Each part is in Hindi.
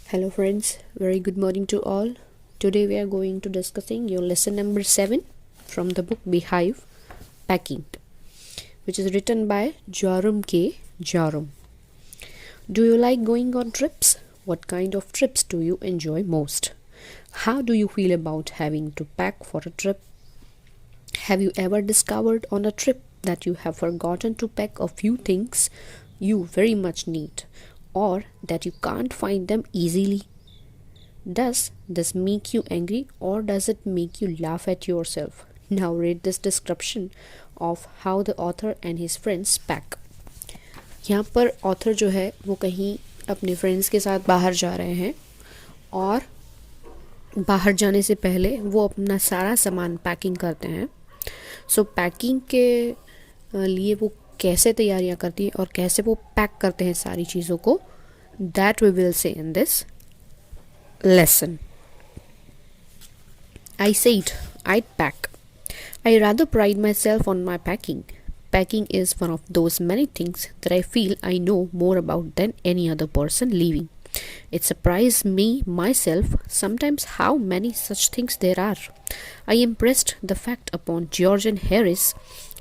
Hello friends, very good morning to all. Today we are going to discussing your lesson number 7 from the book Beehive, Packing, which is written by Joram K. Joram. Do you like going on trips? What kind of trips do you enjoy most? How do you feel about having to pack for a trip? Have you ever discovered on a trip that you have forgotten to pack a few things you very much need, or that you can't find them easily? Does this make you angry or does it make you laugh at yourself? Now read this description of how the author and his friends pack. यहाँ पर ऑथर जो है वो कहीं अपने फ्रेंड्स के साथ बाहर जा रहे हैं और बाहर जाने से पहले वो अपना सारा सामान पैकिंग करते हैं. सो पैकिंग के लिए वो कैसे तैयारियां करती हैं और कैसे वो पैक करते हैं सारी चीज़ों को, that we will say in this lesson. I said I'd pack. I rather pride myself on my packing. Packing is one of those many things that I feel I know more about than any other person leaving. It surprised me myself sometimes how many such things there are. I impressed the fact upon George and Harris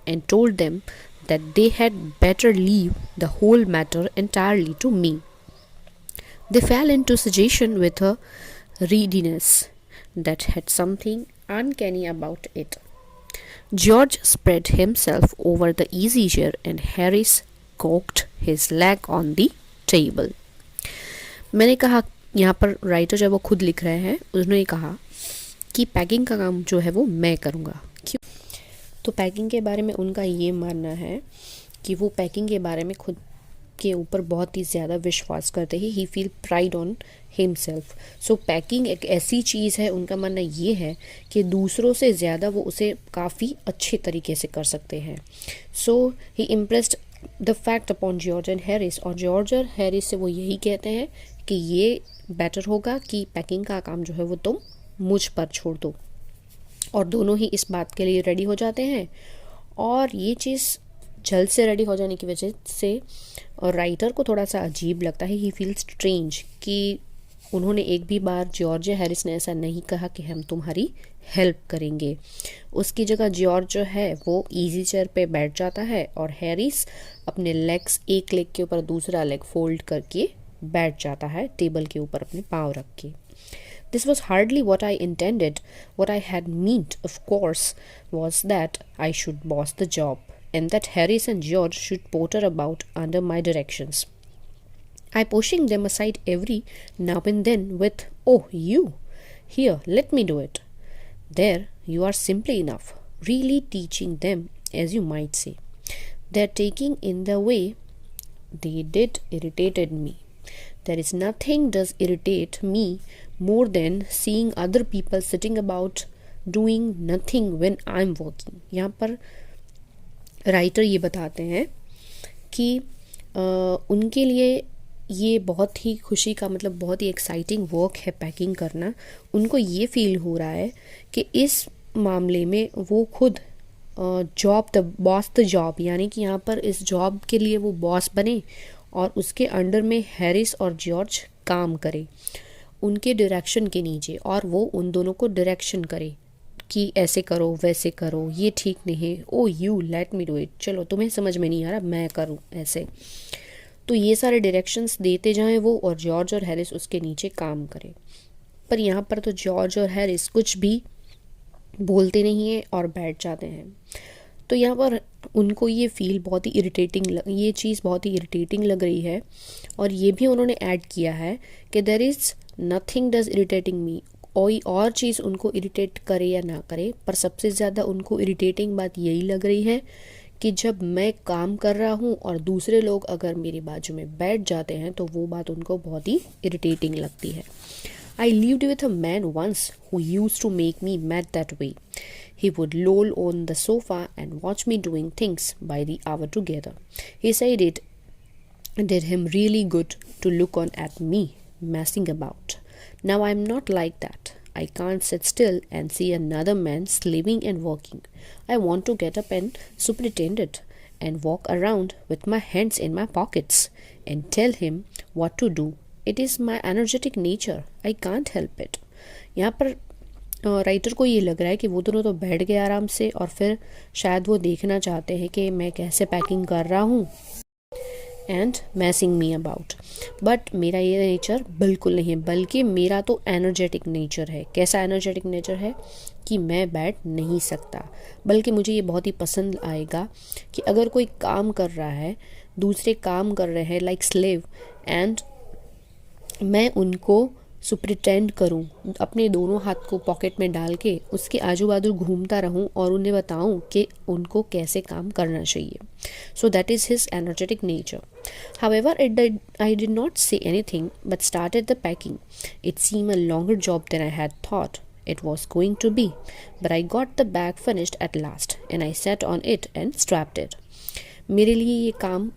and told them that they had better leave the whole matter entirely to me. They fell into suggestion with a readiness that had something uncanny about it. George spread himself over the easy chair and Harris cocked his leg on the table. मैंने कहा, यहाँ पर राइटर जब वो खुद लिख रहे हैं उन्होंने कहा कि पैकिंग का काम जो है वो मैं करूँगा. क्यों? तो पैकिंग के बारे में उनका ये मानना है कि वो पैकिंग के बारे में खुद के ऊपर बहुत ही ज़्यादा विश्वास करते हैं. He feel pride on himself. So packing एक ऐसी चीज़ है, उनका मानना ये है कि दूसरों से ज़्यादा वो उसे काफ़ी अच्छे तरीके से कर सकते हैं. So he impressed the fact upon George and Harris, और जॉर्ज और हैरिस से वो यही कहते हैं कि ये बेटर होगा कि पैकिंग का काम जो है वो तुम मुझ पर छोड़ दो. और दोनों ही इस बात के लिए रेडी हो जाते हैं. और ये चीज़ जल्द से रेडी हो जाने की वजह से और राइटर को थोड़ा सा अजीब लगता है. ही फील स्ट्रेंज कि उन्होंने एक भी बार जॉर्ज या हैरिस ने ऐसा नहीं कहा कि हम तुम्हारी हेल्प करेंगे. उसकी जगह जॉर्ज जो है वो इजी चेयर पे बैठ जाता है और हैरिस अपने लेग्स, एक लेग के ऊपर दूसरा लेग फोल्ड करके बैठ जाता है टेबल के ऊपर अपने पाँव रख के. This was hardly what I intended. What I had meant, of course, was that I should boss the job, and that Harris and George should potter about under my directions. I pushing them aside every now and then with, "Oh, you, here, let me do it." There, you are simply enough, really teaching them, as you might say. Their taking in the way they did irritated me. There is nothing does irritate me more than seeing other people sitting about doing nothing when I'm working. यहाँ पर राइटर ये बताते हैं कि उनके लिए ये बहुत ही खुशी का मतलब बहुत ही एक्साइटिंग वर्क है पैकिंग करना. उनको ये फील हो रहा है कि इस मामले में वो खुद job the boss the job, यानी कि यहाँ पर इस जॉब के लिए वो बॉस बने और उसके अंडर में हैरिस और जॉर्ज काम करे उनके डायरेक्शन के नीचे, और वो उन दोनों को डायरेक्शन करे कि ऐसे करो वैसे करो, ये ठीक नहीं, oh you let me do it, चलो तुम्हें समझ में नहीं आ रहा मैं करूँ ऐसे. तो ये सारे डायरेक्शंस देते जाएं वो, और जॉर्ज और हैरिस उसके नीचे काम करें. पर यहाँ पर तो जॉर्ज और हैरिस कुछ भी बोलते नहीं हैं और बैठ जाते हैं. तो यहाँ पर उनको ये फील बहुत ही इरिटेटिंग ये चीज़ बहुत ही इरिटेटिंग लग रही है. और ये भी उन्होंने ऐड किया है कि there is nothing does irritating me. कोई और चीज़ उनको इरिटेट करे या ना करे, पर सबसे ज़्यादा उनको इरिटेटिंग बात यही लग रही है कि जब मैं काम कर रहा हूँ और दूसरे लोग अगर मेरे बाजू में बैठ जाते हैं तो वो बात उनको बहुत ही इरिटेटिंग लगती है. I lived with a man once who used to make me mad that way. He would loll on the sofa and watch me doing things by the hour together. He said it did him really good to look on at me messing about. Now I'm not like that. I can't sit still and see another man slaving and working. I want to get up and superintend it and walk around with my hands in my pockets and tell him what to do it is my energetic nature, I can't help it. यहाँ पर राइटर को ये लग रहा है कि वो दोनों तो बैठ गए आराम से और फिर शायद वो देखना चाहते हैं कि मैं कैसे पैकिंग कर रहा हूँ एंड मैसिंग मी अबाउट। बट मेरा ये नेचर बिल्कुल नहीं है, बल्कि मेरा तो एनर्जेटिक नेचर है। कैसा एनर्जेटिक नेचर है कि मैं बैठ नहीं सकता, बल्कि मुझे ये बहुत ही पसंद आएगा कि अगर कोई काम कर रहा है, दूसरे काम कर रहे हैं लाइक स्लेव, एंड मैं उनको सुप्रिटेंड करूं, अपने दोनों हाथ को पॉकेट में डाल के उसके आजू बाजू घूमता रहूं और उन्हें बताऊं कि उनको कैसे काम करना चाहिए। So that is his energetic nature. However, I did not say anything but started the packing. It seemed a longer job than I had thought it was going to be, but I got the bag finished at last and I sat on it and strapped it. मेरे लिए ये काम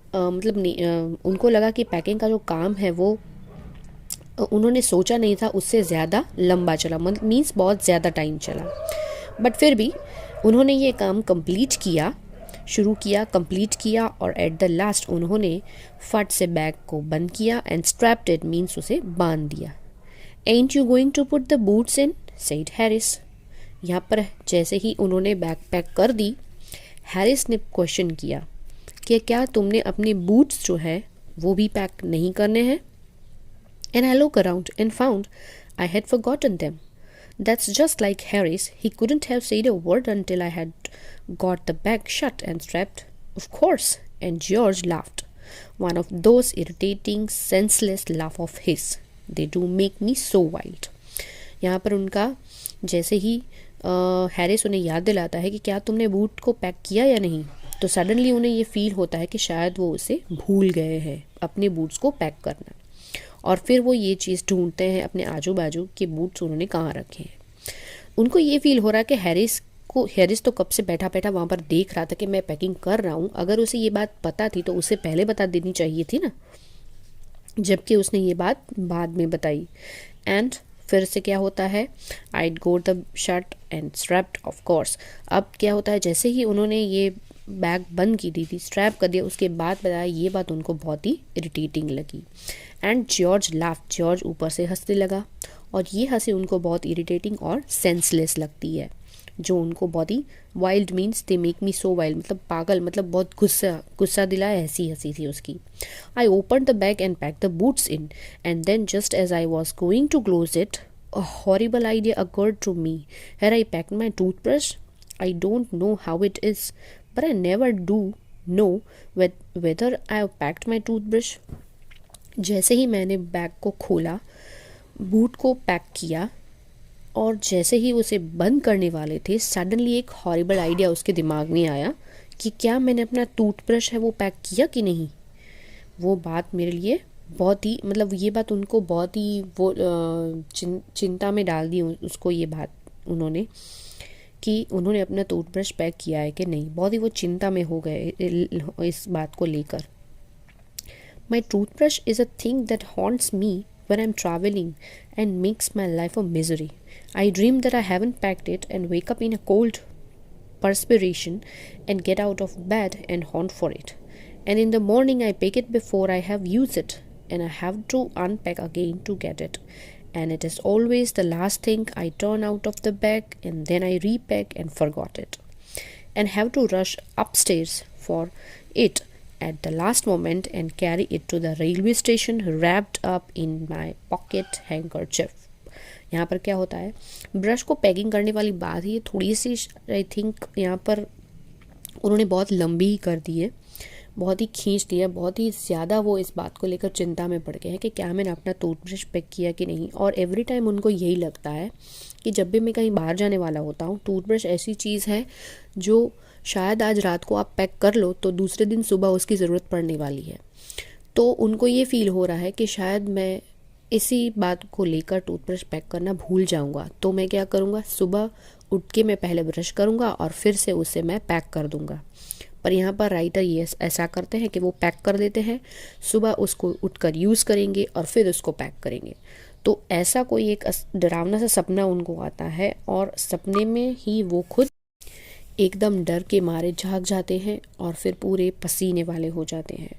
उनको लगा कि पैकिंग का जो काम है वो उन्होंने सोचा नहीं था उससे ज़्यादा लंबा चला, मीन्स बहुत ज़्यादा टाइम चला। बट फिर भी उन्होंने ये काम कंप्लीट किया, शुरू किया, कंप्लीट किया और एट द लास्ट उन्होंने फट से बैग को बंद किया एंड स्ट्रैप्ड इट, मीन्स उसे बांध दिया। Aren't you going to put the boots in, said Harris. यहाँ पर जैसे ही उन्होंने बैग पैक कर दी, हैरिस ने क्वेश्चन किया कि क्या तुमने अपने बूट्स जो है वो भी पैक नहीं करने हैं? And I looked around and found I had forgotten them. That's just like Harris. He couldn't have said a word until I had got the bag shut and strapped. Of course. And George laughed. One of those irritating, senseless laugh of his. They do make me so wild. यहाँ पर उनका जैसे ही हैरिस उन्हें याद दिलाता है कि क्या तुमने बूट को पैक किया या नहीं, तो सडनली उन्हें ये फील होता है कि शायद वो उसे भूल गए हैं अपने बूट्स को पैक करना, और फिर वो ये चीज़ ढूंढते हैं अपने आजू बाजू कि बूट्स उन्होंने कहाँ रखे हैं। उनको ये फील हो रहा है कि हैरिस तो कब से बैठा बैठा वहाँ पर देख रहा था कि मैं पैकिंग कर रहा हूँ। अगर उसे ये बात पता थी तो उसे पहले बता देनी चाहिए थी ना, जबकि उसने ये बात बाद में बताई। एंड फिर से क्या होता है, I go the shirt and strapped of course. अब क्या होता है, जैसे ही उन्होंने ये बैग बंद की दी थी, स्ट्रैप कर दिया, उसके बाद बताया, ये बात उनको बहुत ही इरिटेटिंग लगी। एंड जॉर्ज लाफ, जॉर्ज ऊपर से हंसने लगा और ये हंसी उनको बहुत इरिटेटिंग और सेंसलेस लगती है, जो उनको बहुत ही wild, means they make me so wild, मतलब पागल, मतलब बहुत गुस्सा दिलाए, ऐसी हंसी थी उसकी। I open the bag and pack the boots in and then just as I was going to close it a horrible idea occurred to me. Had I packed my toothbrush? I don't know how it is, but I never do know whether I have packed my toothbrush. जैसे ही मैंने बैग को खोला, बूट को पैक किया और जैसे ही उसे बंद करने वाले थे, सडनली एक हॉरिबल आइडिया उसके दिमाग में आया कि क्या मैंने अपना टूथब्रश है वो पैक किया कि नहीं। वो बात मेरे लिए बहुत ही, मतलब ये बात उनको बहुत ही वो चिंता में डाल दी उसको, ये बात उन्होंने कि उन्होंने अपना टूथब्रश पैक किया है कि नहीं, बहुत ही वो चिंता में हो गए इस बात को लेकर। My toothbrush is a thing that haunts me when I'm traveling and makes my life a misery. I dream that I haven't packed it and wake up in a cold perspiration and get out of bed and hunt for it. And in the morning I pick it before I have used it and I have to unpack again to get it. And it is always the last thing I turn out of the bag, and then I repack and forgot it. And have to rush upstairs for it at the last moment and carry it to the railway station wrapped up in my pocket handkerchief. यहाँ पर क्या होता है, ब्रश को पैकिंग करने वाली बात ही थोड़ी सी आई थिंक यहाँ पर उन्होंने बहुत लंबी कर दी है, बहुत ही खींच दिया, बहुत ही ज़्यादा वो इस बात को लेकर चिंता में पड़ गए हैं कि क्या मैंने अपना टूथब्रश पैक किया कि नहीं। और एवरी टाइम उनको यही लगता है कि जब भी मैं कहीं बाहर जाने वाला होता हूँ, टूथब्रश ऐसी चीज़ है जो शायद आज रात को आप पैक कर लो तो दूसरे दिन सुबह उसकी ज़रूरत पड़ने वाली है। तो उनको ये फील हो रहा है कि शायद मैं इसी बात को लेकर टूथब्रश पैक करना भूल जाऊंगा, तो मैं क्या करूंगा, सुबह उठ के मैं पहले ब्रश करूंगा और फिर से उसे मैं पैक कर दूंगा। पर यहाँ पर राइटर ये ऐसा करते हैं कि वो पैक कर देते हैं, सुबह उसको उठकर यूज़ करेंगे और फिर उसको पैक करेंगे। तो ऐसा कोई एक डरावना सा सपना उनको आता है और सपने में ही वो खुद एकदम डर के मारे जाग जाते हैं और फिर पूरे पसीने वाले हो जाते हैं।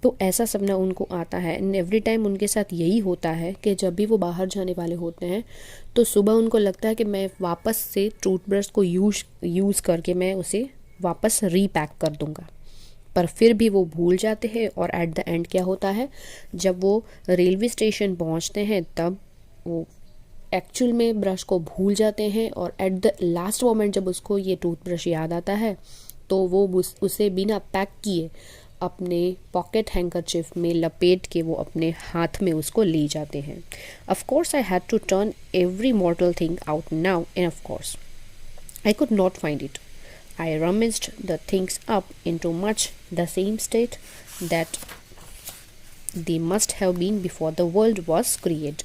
तो ऐसा सपना उनको आता है एंड एवरी टाइम उनके साथ यही होता है कि जब भी वो बाहर जाने वाले होते हैं तो सुबह उनको लगता है कि मैं वापस से टूथब्रश को यूज़ करके मैं उसे वापस रीपैक कर दूंगा, पर फिर भी वो भूल जाते हैं। और एट द एंड क्या होता है, जब वो रेलवे स्टेशन पहुंचते हैं तब वो एक्चुअल में ब्रश को भूल जाते हैं और एट द लास्ट मोमेंट जब उसको ये टूथब्रश याद आता है तो वो उसे बिना पैक किए अपने पॉकेट हैंकरचिफ में लपेट के वो अपने हाथ में उसको ले जाते हैं। Of course I had to turn every mortal thing out now and of course I could not find it. I rummaged the things up into much the same state that they must have been before the world was created.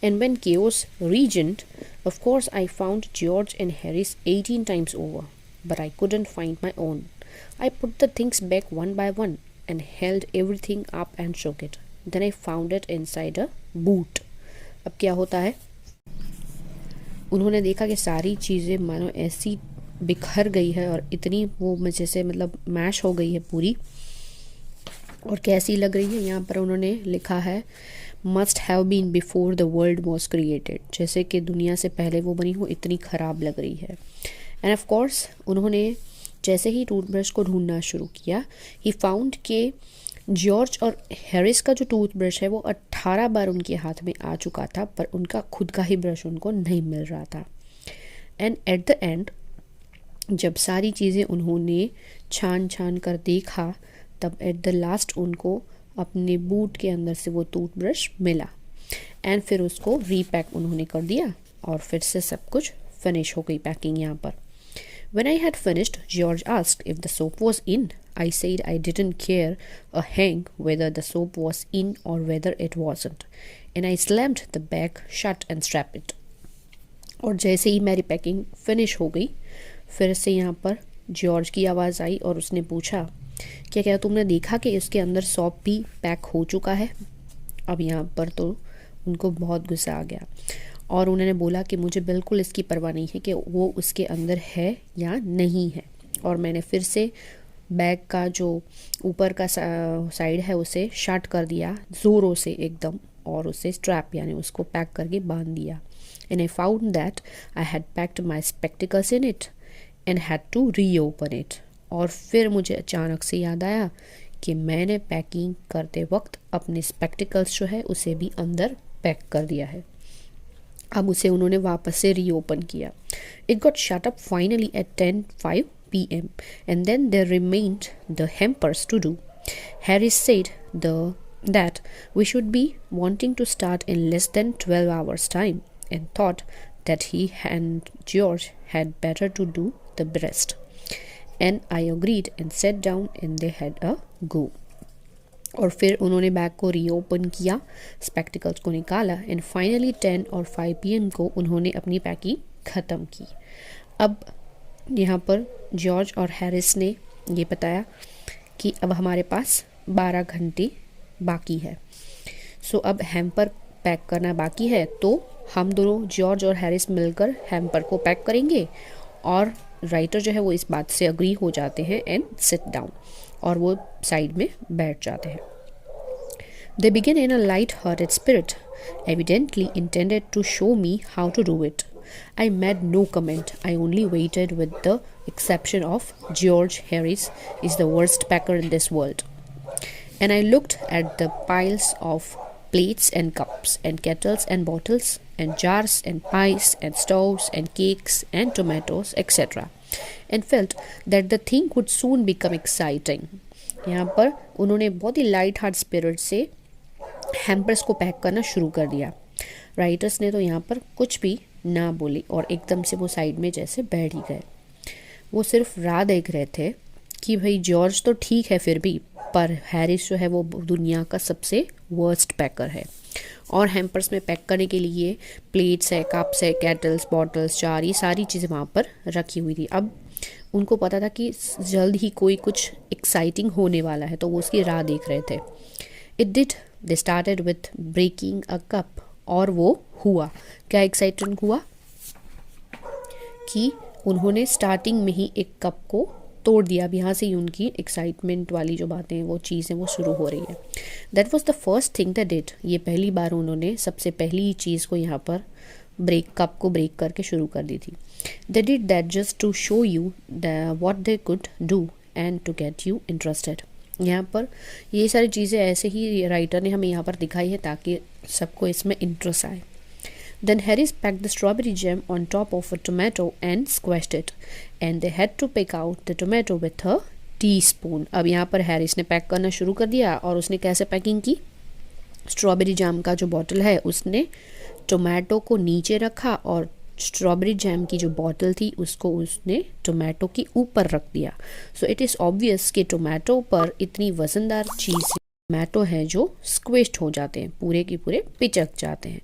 And when chaos regned, of course I found George and Harris 18 times over, but I couldn't find my own. I put the things back one by one and held everything up and shook it. Then I found it inside a boot. अब क्या होता है, उन्होंने देखा कि सारी चीज़ें मानो ऐसी बिखर गई है और इतनी वो जैसे मतलब मैश हो गई है पूरी, और कैसी लग रही है। यहाँ पर उन्होंने लिखा है must have been before the world was created, जैसे कि दुनिया से पहले वो बनी हो, इतनी ख़राब लग रही है। एंड ऑफ कोर्स उन्होंने जैसे ही टूथब्रश को ढूंढना शुरू किया, ही फाउंड के जॉर्ज और हैरिस का जो टूथब्रश है वो 18 बार उनके हाथ में आ चुका था, पर उनका खुद का ही ब्रश उनको नहीं मिल रहा था। एंड एट द एंड जब सारी चीज़ें उन्होंने छान छान कर देखा तब एट द लास्ट उनको अपने बूट के अंदर से वो टूथब्रश मिला एंड फिर उसको रीपैक उन्होंने कर दिया और फिर से सब कुछ फिनिश हो गई पैकिंग यहाँ पर। When I had finished, George asked if the soap was in. I said I didn't care a hang whether the soap was in or whether it wasn't. And I slammed the bag shut and strapped it. और जैसे ही मेरी पैकिंग फिनिश हो गई फिर से यहाँ पर जॉर्ज की आवाज़ आई और उसने पूछा क्या क्या तुमने देखा कि इसके अंदर सॉप भी पैक हो चुका है। अब यहाँ पर तो उनको बहुत गुस्सा आ गया और उन्होंने बोला कि मुझे बिल्कुल इसकी परवाह नहीं है कि वो उसके अंदर है या नहीं है। और मैंने फिर से बैग का जो ऊपर का साइड है उसे शट कर दिया ज़ोरों से एकदम और उसे स्ट्रैप यानी उसको पैक करके बांध दिया। And I found that I had packed my spectacles in it and had to reopen it. और फिर मुझे अचानक से याद आया कि मैंने पैकिंग करते वक्त अपने स्पेक्टिकल्स जो है उसे भी अंदर पैक कर दिया है। अब उसे उन्होंने वापस से रीओपन किया। It got shut up finally at 10:05 p.m. and then there remained the hampers to do. Harris said that we should be wanting to start in less than 12 hours time and thought that he and George had better to do the rest. And I agreed and sat down and they had a go. और फिर उन्होंने बैग को रीओपन किया, स्पेक्टिकल्स को निकाला एंड फाइनली 10 और 5 p.m. को उन्होंने अपनी पैकिंग ख़त्म की। अब यहाँ पर जॉर्ज और हैरिस ने ये बताया कि अब हमारे पास 12 घंटे बाकी है। सो अब हैम्पर पैक करना बाकी है, तो हम दोनों जॉर्ज और हैरिस मिलकर हैम्पर को पैक करेंगे। और राइटर जो है वो इस बात से अग्री हो जाते हैं एंड सिट डाउन और वो साइड में बैठ जाते हैं। They began in a light-hearted spirit, evidently intended to show me how to do it. I made no comment. I only waited, with the exception of George Harris is the worst packer in this world. And I looked at the piles of plates and cups and kettles and bottles and jars and pies and stoves and cakes and tomatoes, etc. and felt that the thing would soon become exciting. यहाँ पर उन्होंने बहुत ही लाइट हार्ट स्पिरिट से हैम्पर्स को पैक करना शुरू कर दिया। राइटर्स ने तो यहाँ पर कुछ भी ना बोली और एकदम से वो साइड में जैसे बैठ ही गए। वो सिर्फ राह देख रहे थे कि भाई जॉर्ज तो ठीक है फिर भी, पर हैरिस जो है वो दुनिया का सबसे वर्स्ट पैकर है। और हैम्पर्स में पैक करने के लिए प्लेट्स है, कप्स है, केटल्स, बॉटल्स, जार, ये सारी चीज़ें वहाँ पर रखी हुई थी। अब उनको पता था कि जल्द ही कोई कुछ एक्साइटिंग होने वाला है, तो वो उसकी राह देख रहे थे। It did. They started with breaking a cup, और वो हुआ। क्या एक्साइटिंग हुआ कि उन्होंने स्टार्टिंग में ही एक कप को तोड़ दिया। अब यहाँ से ही उनकी एक्साइटमेंट वाली जो बातें हैं वो चीज़ें वो शुरू हो रही है। That was the first thing that did, ये पहली बार उन्होंने सबसे पहली चीज़ को यहाँ पर कप को ब्रेक करके शुरू कर दी थी। They did that just to show you what they could do and to get you interested. यहाँ पर ये सारी चीज़ें ऐसे ही राइटर ने हमें यहाँ पर दिखाई है ताकि सबको इसमें इंटरेस्ट आए। Then Harris packed the strawberry jam on top of a tomato and squashed it, and they had to pick out the tomato with a teaspoon. अब यहाँ पर हैरिस ने पैक करना शुरू कर दिया और उसने कैसे पैकिंग की, स्ट्रॉबेरी जैम का जो बॉटल है उसने टोमेटो को नीचे रखा और स्ट्रॉबेरी जैम की जो बॉटल थी उसको उसने टोमेटो के ऊपर रख दिया। सो इट इज़ ऑब्वियस कि टोमेटो पर इतनी वज़नदार चीज़ टोमेटो है जो स्क्विश्ड हो जाते हैं, पूरे के पूरे पिचक जाते हैं।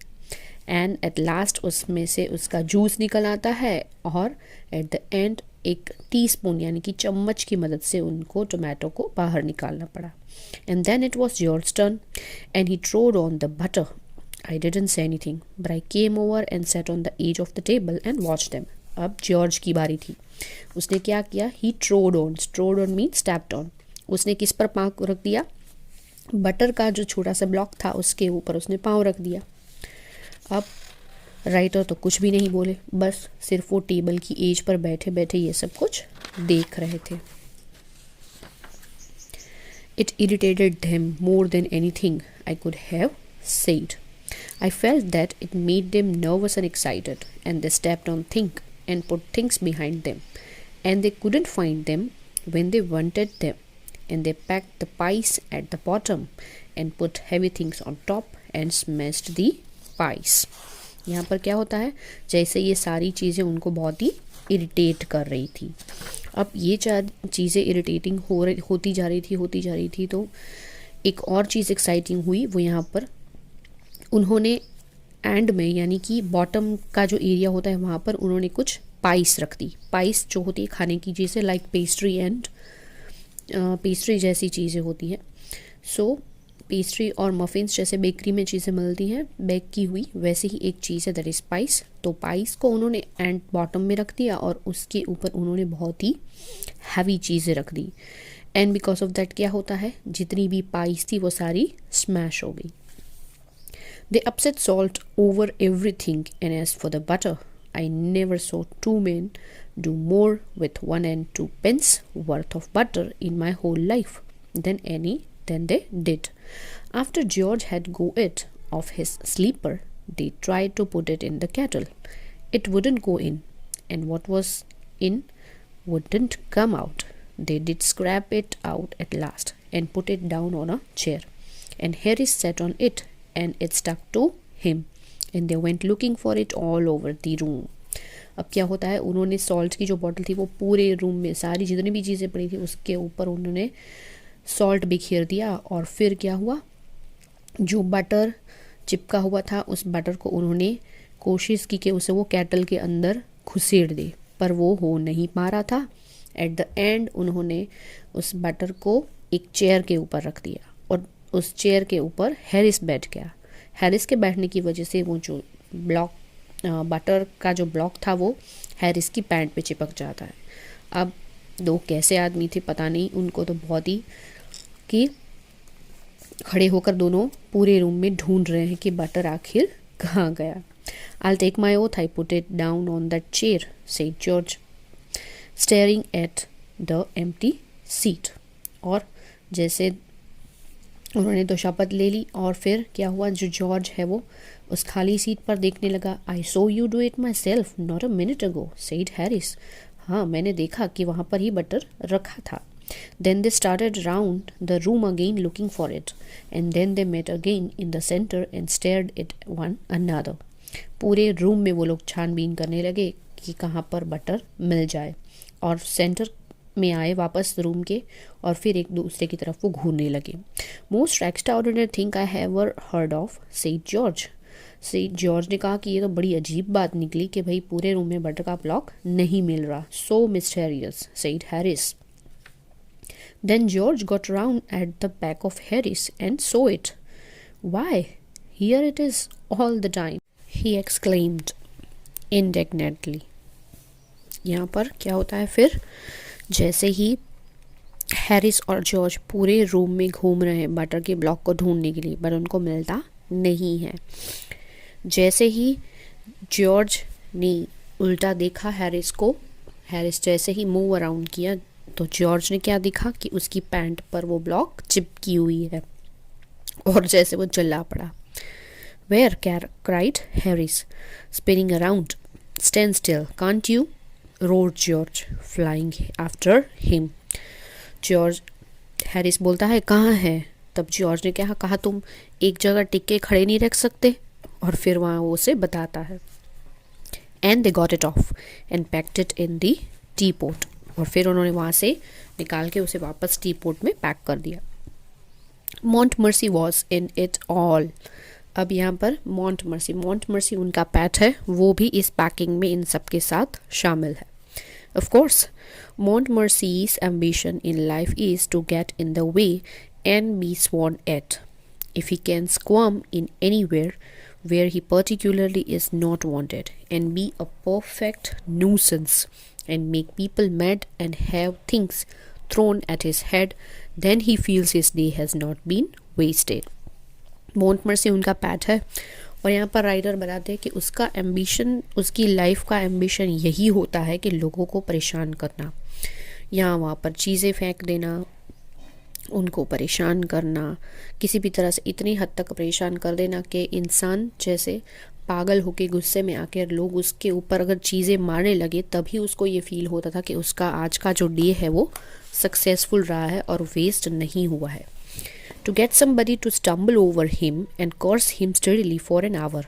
एंड एट लास्ट उसमें से उसका जूस निकल आता है और एट द एंड एक टीस्पून यानी कि चम्मच की मदद से उनको टोमेटो को बाहर निकालना पड़ा। And then it was George turn and he trod on the butter. I didn't say anything but I came over and sat on the edge of the table and watch them. अब जॉर्ज की बारी थी। उसने क्या किया, he trod on mean stepped on. उसने किस पर पाँव रख दिया, बटर का जो छोटा सा ब्लॉक था उसके ऊपर उसने पाँव रख दिया। अब राइटर तो कुछ भी नहीं बोले, बस सिर्फ वो टेबल की एज पर बैठे बैठे ये सब कुछ देख रहे थे। It irritated them more than anything I could have said. I felt that it made them nervous and excited, and they stepped on things and put things behind them, and they couldn't find them when they wanted them, and they packed the pies at the bottom and put heavy things on top and smashed the pies. यहाँ पर क्या होता है, जैसे ये सारी चीज़ें उनको बहुत ही इरिटेट कर रही थी। अब ये चार चीज़ें इरिटेटिंग होती जा रही थी तो एक और चीज़ एक्साइटिंग हुई। वो यहाँ पर उन्होंने एंड में यानी कि बॉटम का जो एरिया होता है वहाँ पर उन्होंने कुछ पाइस रख दी। पाइस जो होती है खाने की चीज़ें, लाइक पेस्ट्री एंड पेस्ट्री जैसी चीज़ें होती हैं। सो पेस्ट्री और मफ़िन्स जैसे बेकरी में चीज़ें मिलती हैं बेक की हुई, वैसे ही एक चीज़ है दैट इज़ पाइस। तो पाइस को उन्होंने एंड बॉटम में रख दिया और उसके ऊपर उन्होंने बहुत ही हैवी चीज़ें रख दी। एंड बिकॉज ऑफ दैट क्या होता है, जितनी भी पाइस थी वो सारी स्मैश हो गई। They upset salt over everything, and as for the butter, I never saw two men do more with 1 and 2 pence worth of butter in my whole life than they did. After George had got it off his sleeper, they tried to put it in the kettle. It wouldn't go in, and what was in wouldn't come out. They did scrape it out at last and put it down on a chair, and Harris sat on it, and it stuck to him, and they went looking for it all over the room. अब क्या होता है, उन्होंने सॉल्ट की जो बॉटल थी वो पूरे रूम में सारी जितनी भी चीज़ें पड़ी थी उसके ऊपर उन्होंने सॉल्ट बिखेर दिया। और फिर क्या हुआ, जो बटर चिपका हुआ था उस बटर को उन्होंने कोशिश की कि उसे वो केटल के अंदर घुसेड़ दे, पर वो हो नहीं पा रहा था। एट द एंड उन्होंने उस बटर को एक चेयर के ऊपर रख दिया और उस चेयर के ऊपर हैरिस बैठ गया। हैरिस के बैठने की वजह से वो जो ब्लॉक बटर का जो ब्लॉक था वो हैरिस की पैंट पे चिपक जाता है। अब दो कैसे आदमी थे पता नहीं, उनको तो बहुत ही कि खड़े होकर दोनों पूरे रूम में ढूंढ रहे हैं कि बटर आखिर कहाँ गया। I'll take my oath I put it down on that chair, said George, staring at the empty seat. और जैसे उन्होंने तो शपथ ले ली और फिर क्या हुआ, जो जॉर्ज है वो उस खाली सीट पर देखने लगा। I saw you do it myself not a minute ago, said Harris. हाँ, मैंने देखा कि वहाँ पर ही बटर रखा था। Then they started round the room again looking for it, and then they met again in the centre and stared it one another. पूरे रूम में वो लोग छानबीन करने लगे कि कहाँ पर बटर मिल जाए, और सेंटर में आए वापस रूम के और फिर एक दूसरे की तरफ वो घूरने लगे। Most extraordinary thing I have ever heard of, said George ने कहा कि ये तो बड़ी अजीब बात निकली कि भाई पूरे रूम में बटर का ब्लॉक नहीं मिल रहा। So mysterious, said Harris. Then George got round at the back of Harris and saw it. Why, here it is all the time, he exclaimed indignantly. यहाँ पर क्या होता है, फिर जैसे ही हैरिस और जॉर्ज पूरे रूम में घूम रहे हैं बटर के ब्लॉक को ढूंढने के लिए, पर उनको मिलता नहीं है। जैसे ही जॉर्ज ने उल्टा देखा हैरिस को, हैरिस जैसे ही मूव अराउंड किया तो जॉर्ज ने क्या देखा कि उसकी पैंट पर वो ब्लॉक चिपकी हुई है और जैसे वो चिल्ला पड़ा। Where cried Harris, spinning around. Stand still, can't you, roared George, flying after him. George, Harris बोलता है कहाँ है? तब जॉर्ज ने क्या कहा, तुम एक जगह टिक के खड़े नहीं रख सकते? और फिर वहाँ वो उसे बताता है। And they got it off and packed it in the teapot. और फिर उन्होंने वहाँ से निकाल के उसे वापस टी पोट में पैक कर दिया। मॉन्टमर्सी वॉज इन इट ऑल। अब यहाँ पर मॉन्टमर्सी उनका पेट है, वो भी इस पैकिंग में इन सब के साथ शामिल है। Of course, Montmorency's ambition in life is to get in the way and be sworn at. If he can squirm in anywhere where he particularly is not wanted and be a perfect nuisance and make people mad and have things thrown at his head, then he feels his day has not been wasted. Montmorency उनका पैट है और यहाँ पर राइटर बताते हैं कि उसका एम्बिशन, उसकी लाइफ का एम्बिशन यही होता है कि लोगों को परेशान करना, यहाँ वहाँ पर चीज़ें फेंक देना, उनको परेशान करना, किसी भी तरह से इतनी हद तक परेशान कर देना कि इंसान जैसे पागल होके गुस्से में आकर लोग उसके ऊपर अगर चीज़ें मारने लगे, तभी उसको ये फील होता था कि उसका आज का जो डे है वो सक्सेसफुल रहा है और वेस्ट नहीं हुआ है। To get somebody to stumble over him and curse him steadily for an hour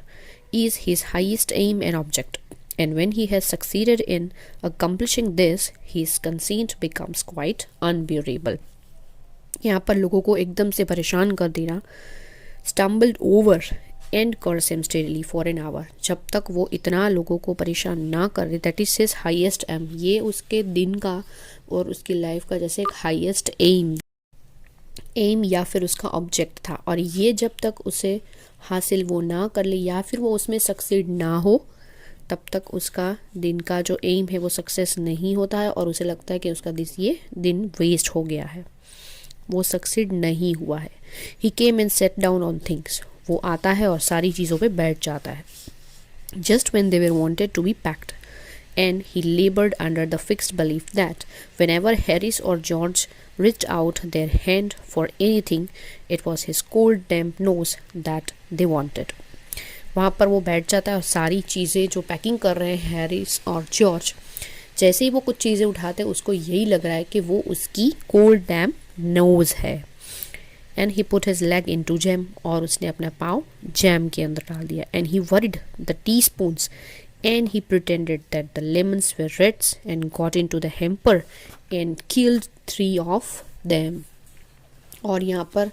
is his highest aim and object. And when he has succeeded in accomplishing this, his conceit becomes quite unbearable. यहाँ पर लोगों को एकदम से परेशान कर देना, stumbled over and curse him steadily for an hour, जब तक वो इतना लोगों को परेशान ना कर दे, that is his highest aim. ये उसके दिन का और उसकी लाइफ का जैसे एक हाईएस्ट एम या फिर उसका ऑब्जेक्ट था, और ये जब तक उसे हासिल वो ना कर ले या फिर वो उसमें सक्सीड ना हो, तब तक उसका दिन का जो एम है वो सक्सेस नहीं होता है और उसे लगता है कि उसका ये दिन वेस्ट हो गया है, वो सक्सीड नहीं हुआ है। He came and sat down on things, वो आता है और सारी चीज़ों पे बैठ जाता है। Just when they were wanted to be packed, and he labored under the fixed belief that whenever Harris or George reached out their hand for anything, it was his cold damp nose that they wanted. वहाँ पर वो बैठ जाता है और सारी चीज़ें जो पैकिंग कर रहे हैं हैरिस और जॉर्ज, जैसे ही वो कुछ चीज़ें उठाते हैं उसको यही लग रहा है कि वो उसकी कोल्ड डैम्प नोज़ है। And he put his leg into jam, और उसने अपना पाँव जैम के अंदर डाल दिया। And he worried the T spoons and he pretended that the lemons were rats and got into the hamper and killed 3 of them. और यहाँ पर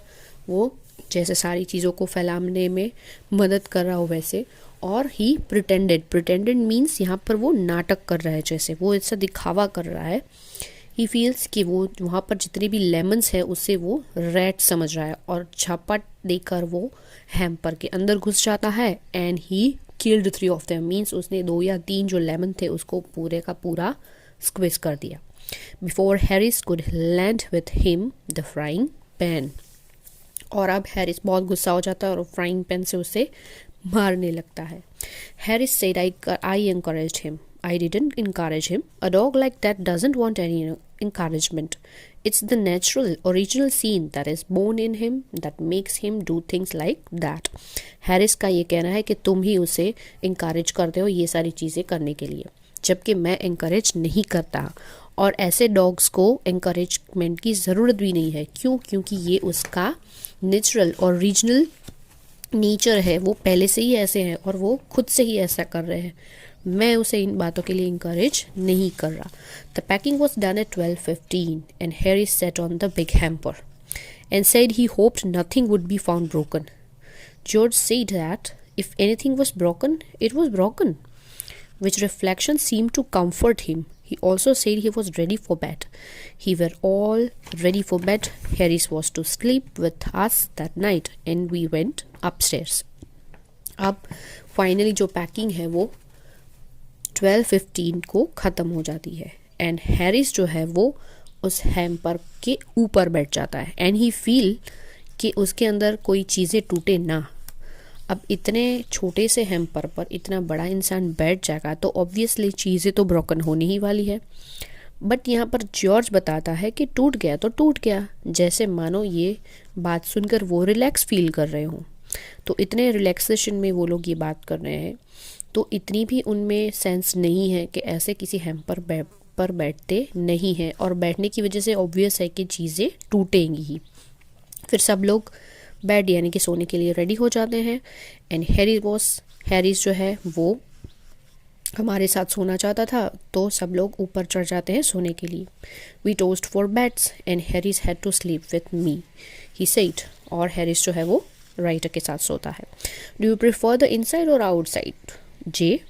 वो जैसे सारी चीज़ों को फैलाने में मदद कर रहा हो वैसे, और ही pretended मीन्स यहाँ पर वो नाटक कर रहा है, जैसे वो ऐसा दिखावा कर रहा है। ही फील्स कि वो वहाँ पर जितने भी लेमन्स है उससे वो रैट समझ रहा है, और झपट देकर वो हैम्पर के अंदर घुस जाता है। And he killed 3 of them means उसने 2 या 3 जो लेमन थे उसको पूरे का पूरा स्क्विज कर दिया। Before Harris could land with him the frying pan, और अब हैरिस बहुत गुस्सा हो जाता है और फ्राइंग पैन से उसे मारने लगता है। Harris said I encouraged him. I didn't encourage him. A dog like that doesn't want any encouragement. It's the natural, original scene that is born in him that makes him do things like that. Harris का ये कहना है कि तुम ही उसे encourage करते हो ये सारी चीज़ें करने के लिए, जबकि मैं encourage नहीं करता, और ऐसे डॉग्स को encouragement की ज़रूरत भी नहीं है। क्यों? क्योंकि ये उसका नेचुरल और रीजनल नेचर है, वो पहले से ही ऐसे हैं और वो खुद से ही ऐसा कर रहे हैं। मैं उसे इन बातों के लिए इंकरेज नहीं कर रहा। The packing was done at 12:15 and Harris set on the big hamper and said he hoped nothing would be found broken. George said that if anything was broken it was broken, which reflection seemed to comfort him. He also said he was ready for bed. We were all ready for bed. Harris was to sleep with us that night and we went upstairs. अब फाइनली जो पैकिंग है वो 12:15 को ख़त्म हो जाती है एंड हैरिस जो है वो उस हैम्पर के ऊपर बैठ जाता है एंड ही फील कि उसके अंदर कोई चीज़ें टूटे ना। अब इतने छोटे से हैम्पर पर इतना बड़ा इंसान बैठ जाएगा तो ऑब्वियसली चीज़ें तो ब्रोकन होने ही वाली है। बट यहाँ पर जॉर्ज बताता है कि टूट गया तो टूट गया, जैसे मानो ये बात सुनकर वो रिलैक्स फील कर रहे हों। तो इतने रिलैक्सेशन में वो लोग ये बात कर रहे हैं, तो इतनी भी उनमें सेंस नहीं है कि ऐसे किसी हैम्पर पर बैठते नहीं हैं, और बैठने की वजह से ऑब्वियस है कि चीज़ें टूटेंगी ही। फिर सब लोग बेड यानी कि सोने के लिए रेडी हो जाते हैं एंड हैरिस जो है वो हमारे साथ सोना चाहता था, तो सब लोग ऊपर चढ़ जाते हैं सोने के लिए। We tossed for beds and Harris had to sleep with me, he said. और हैरिस जो है वो राइटर के साथ सोता है। Do you prefer the inside or outside जे?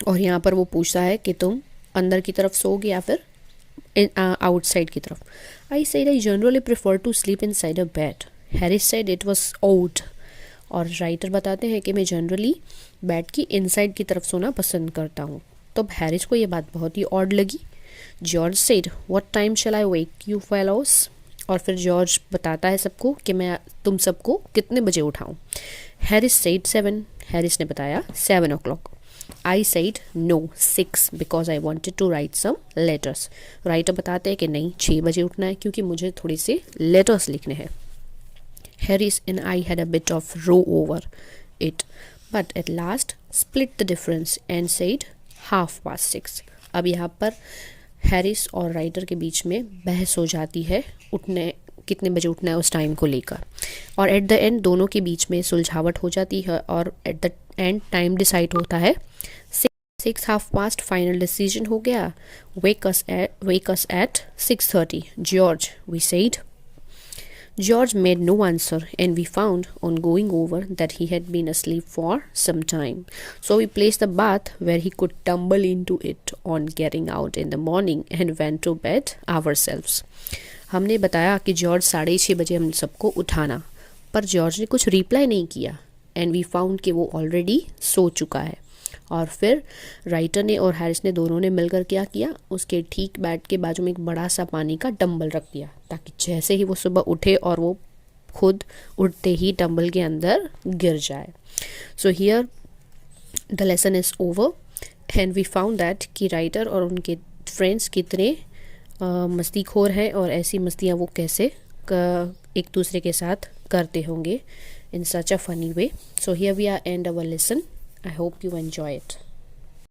और यहाँ पर वो पूछता है कि तुम अंदर की तरफ सोओगे या फिर आउटसाइड की तरफ। I said I generally prefer to sleep inside a bed. Harris said it was odd. और राइटर बताते हैं कि मैं जनरली बेड की इनसाइड की तरफ सोना पसंद करता हूँ। तो हैरिस को ये बात बहुत ही ऑड लगी। George said what time shall I wake you fellows? और फिर जॉर्ज बताता है सबको कि मैं तुम सबको कितने बजे उठाऊं। Harris said 7। हैरिस ने बताया 7 o'clock। I said no 6 because I wanted to write some letters. Writer बताते हैं कि नहीं 6 बजे उठना है क्योंकि मुझे थोड़ी से लेटर्स लिखने हैं। Harris and I had a bit of row over it, but at last split the difference and said 6:30. अब यहाँ पर हैरिस और राइटर के बीच में बहस हो जाती है उठने कितने बजे उठना है उस टाइम को लेकर, और एट द एंड दोनों के बीच में सुलझावट हो जाती है और at the end time decide होता है 6 half past। फाइनल डिसीजन हो गया। wake us at 6:30 George, we said। George made no answer, and we found on going over that he had been asleep for some time. So we placed the bath where he could tumble into it on getting out in the morning and went to bed ourselves. हमने बताया कि जॉर्ज 6:30 बजे हम सबको उठाना, पर जॉर्ज ने कुछ रिप्लाई नहीं किया एंड वी फाउंड कि वो ऑलरेडी सो चुका है। और फिर राइटर ने और हैरिस ने दोनों ने मिलकर क्या किया, उसके ठीक बेड के बाजू में एक बड़ा सा पानी का डंबल रख दिया ताकि जैसे ही वो सुबह उठे और वो खुद उठते ही डंबल के अंदर गिर जाए। So here the lesson is over and we found that कि राइटर और उनके फ्रेंड्स कितने मस्तीखोर हैं और ऐसी मस्तियाँ वो कैसे एक दूसरे के साथ करते होंगे in such a funny way. So here we are end our lesson. I hope you enjoy it.